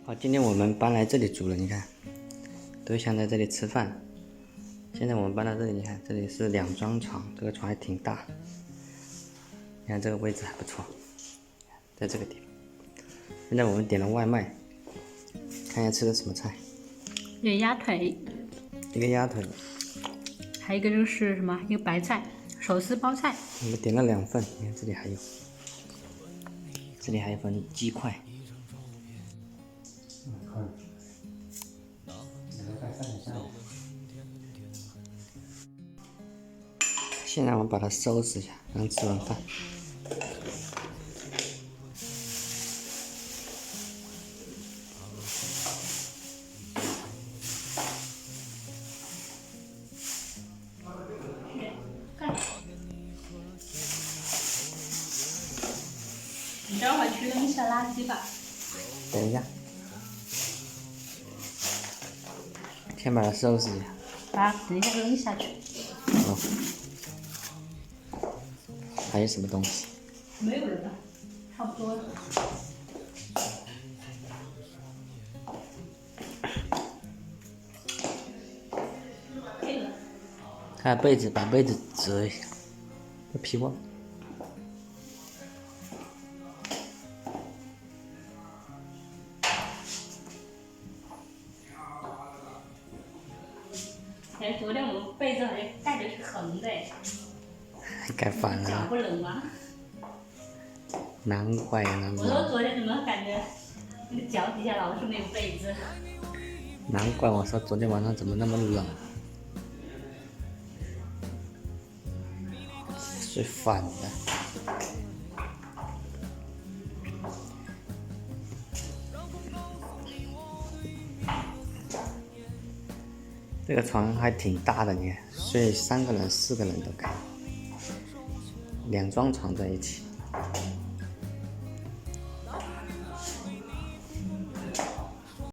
好，今天我们搬来这里住了，你看，都想在这里吃饭。现在我们搬到这里，你看，这里是2张床，这个床还挺大。你看这个位置还不错，在这个地方。现在我们点了外卖，看一下吃的什么菜。有鸭腿，一个鸭腿，还有一个就是什么？一个白菜，手撕包菜。我们点了2份，你看这里还有，这里还有份鸡块。现在我们把它收拾一下，刚吃完饭。你等会儿去扔一下垃圾吧。等一下，先把它收拾一下。等一下扔下去。哦，还有什么东西？没有了吧？差不多了。可以了。看被子，把被子折一下，这皮忘。哎，昨天我们被子好像盖的是横的，盖反脚了，不冷吗？难怪呀，难我怪，说昨天怎么感觉那个脚底下老是没有被子？难怪我说昨天晚上怎么那么冷，睡反了。这个床还挺大的，你看，睡3个人、4个人都可以，2张床在一起。